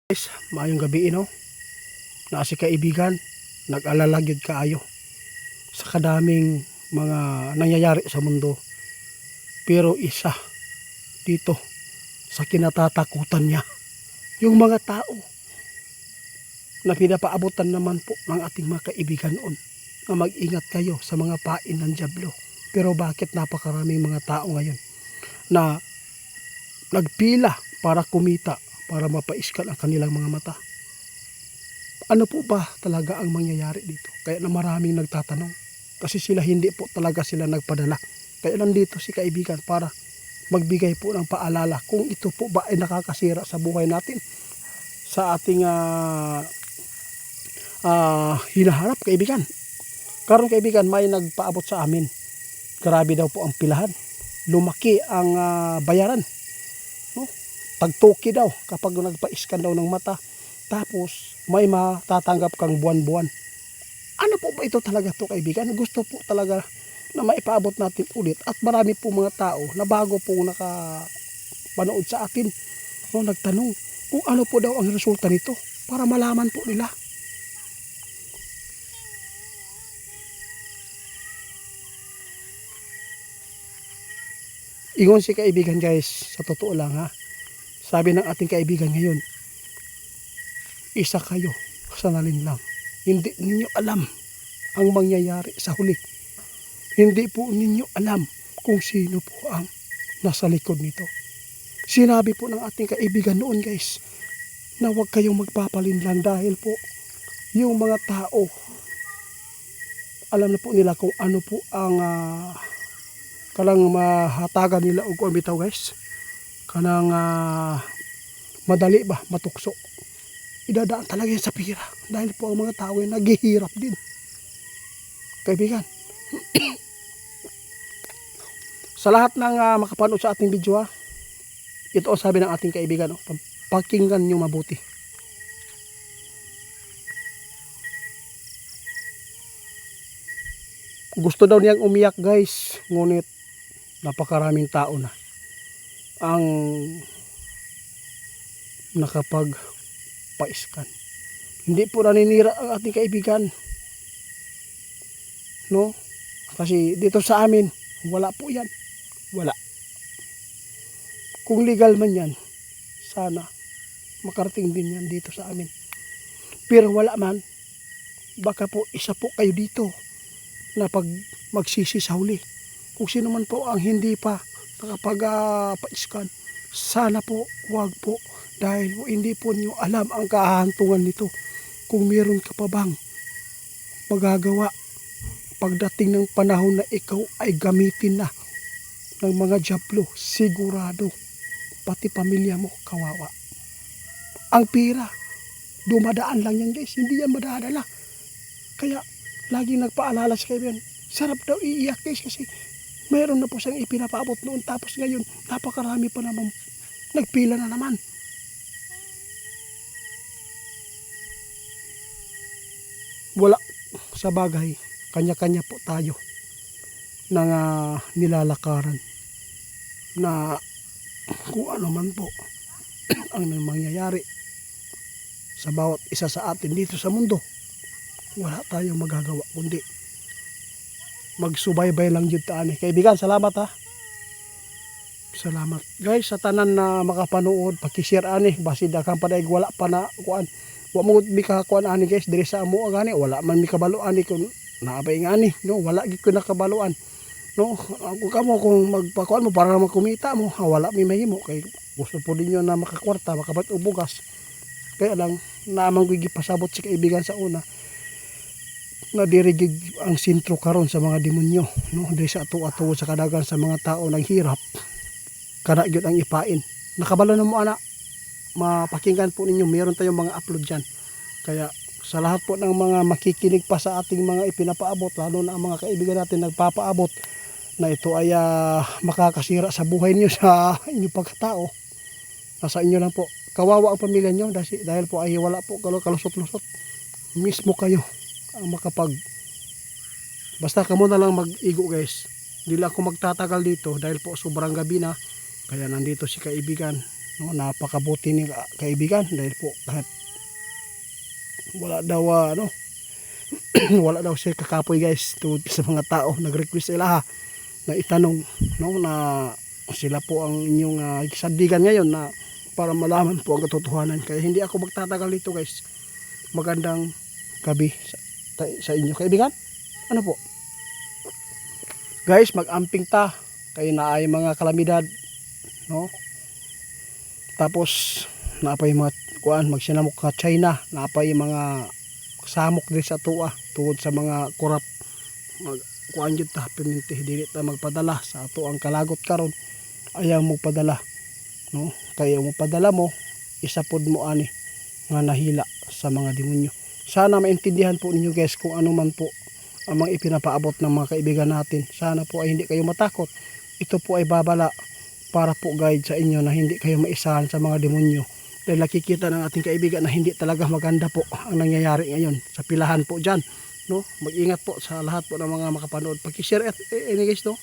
Guys, maayong gabi na si kaibigan, nag-alala gyud kaayo sa kadaming mga nangyayari sa mundo. Pero isa dito sa kinatatakutan niya, yung mga tao na pinapaabutan naman po ng ating mga kaibigan noon na mag-ingat kayo sa mga pain ng dyablo. Pero bakit napakaraming mga tao ngayon na nagpila para kumita, para mapaiskan ang kanilang mga mata? Ano po ba talaga ang mangyayari dito? Kaya na maraming nagtatanong. Kasi hindi po talaga sila nagpadala. Kaya nandito si kaibigan para magbigay po ng paalala kung ito po ba ay nakakasira sa buhay natin, sa ating hinaharap kaibigan. Karon kaibigan, may nagpaabot sa amin. Grabe daw po ang pilahan. Lumaki ang bayaran. Tagtoki daw kapag nagpa-scan daw ng mata, tapos may matatanggap kang buwan-buwan. Ano po ba ito talaga to kaibigan? Gusto po talaga na maipaabot natin ulit, at marami po mga tao na bago po nakapanood sa atin, nagtanong kung ano po daw ang resulta nito para malaman po nila. Ingon si kaibigan guys, sa totoo lang sabi ng ating kaibigan ngayon, isa kayo sa nalinlang. Hindi ninyo alam ang mangyayari sa huli. Hindi po ninyo alam kung sino po ang nasa likod nito. Sinabi po ng ating kaibigan noon guys, na huwag kayong magpapalinlang dahil po yung mga tao, alam na po nila kung ano po ang kanang mahatagan nila o kung bitaw guys. Kanang madali ba matukso, idadaan talaga yan sa pira dahil po ang mga tao ay naghihirap din kaibigan. Sa lahat ng makapanood sa ating video ito ang sabi ng ating kaibigan, pakinggan nyo mabuti. Gusto daw niyang umiyak guys, ngunit napakaraming tao na ang nakapag-paiskan. Hindi po naninira ang ating kaibigan, kasi dito sa amin wala po yan, wala. Kung legal man yan, sana makarating din yan dito sa amin. Pero wala man, baka po isa po kayo dito na pag magsisi sa huli. Kung sino man po ang hindi pa nakapag-pa-scan, sana po wag po, dahil po hindi po niyo alam ang kahantungan nito. Kung meron ka pa bang magagawa pagdating ng panahon na ikaw ay gamitin na ng mga dyablo, sigurado pati pamilya mo kawawa. Ang pira dumadaan lang yan guys, hindi yan madadala. Kaya laging nagpaalala sa kaibigan, sarap daw iiyak guys, kasi mayroon na po siyang ipinapaabot noon, tapos ngayon napakarami pa naman nagpila na naman. Wala, sa bagay kanya-kanya po tayo ng nilalakaran na kung ano man po ang mangyayari sa bawat isa sa atin dito sa mundo. Wala tayong magagawa kundi magsubaybay lang jud ta ani. Kaibigan, salamat Salamat guys sa tanan na makapanood, paki-share ani basi daghang paday wala pa na kuan. Wa mo mi kakuan ani guys diri sa amo gani, wala man mi kabalo ani kun naabay ngani, wala gid ko nakabaluan. Kung kamo kung magpakuan mo para magkumita mo, wala mi mahimo kay gusto po ninyo na makakwarta, makabat og bugas. Kaya lang naamang gigi pasabot si kaibigan sa una, nadirigig ang sintro karon sa mga demonyo, diri sa ato-ato sa kadagan sa mga tao naghirap, kana gyud ang ipain. Nakabalo na mo ana, mapakinggan po ninyo, meron tayong mga upload dyan. Kaya sa lahat po ng mga makikinig pa sa ating mga ipinapaabot, lalo na ang mga kaibigan natin nagpapaabot na ito ay makakasira sa buhay niyo, sa inyong pagkatao, nasa inyo lang po. Kawawa ang pamilya niyo dahil po ay wala po kalusot-lusot. Mismo kayo ang basta kamo na lang mag-igo guys. Hindi lang ako magtatagal dito dahil po sobrang gabi na. Kaya nandito si kaibigan no, napakabuti ni kaibigan dahil po kahit wala daw wala daw siya kakapoy guys tungod sa mga tao nag-request sila na itanong, no, na sila po ang inyong sandigan ngayon na para malaman po ang katotohanan. Kaya hindi ako magtatagal dito guys. Magandang gabi sa inyo kaibigan. Ano po guys, mag-amping ta kayo na ay mga kalamidad, no, tapos napay mga kuan magsinamok ka China, napay mga samok din sa tuwa tungod sa mga kurap kuan jud ta perminti dili ta magpadala sa ato ang kalagot karon. Ayaw mo padala, no, kaya mo padala mo isa pod mo ani nga nahila sa mga demonyo. Sana maintindihan po ninyo guys kung ano man po ang mga ipinapaabot ng mga kaibigan natin. Sana po ay hindi kayo matakot. Ito po ay babala para po guide sa inyo na hindi kayo maisahan sa mga demonyo. Dahil nakikita ng ating kaibigan na hindi talaga maganda po ang nangyayari ngayon sa pilahan po dyan, no? Mag-ingat po sa lahat po ng mga makapanood. Pag-share it, guys, no?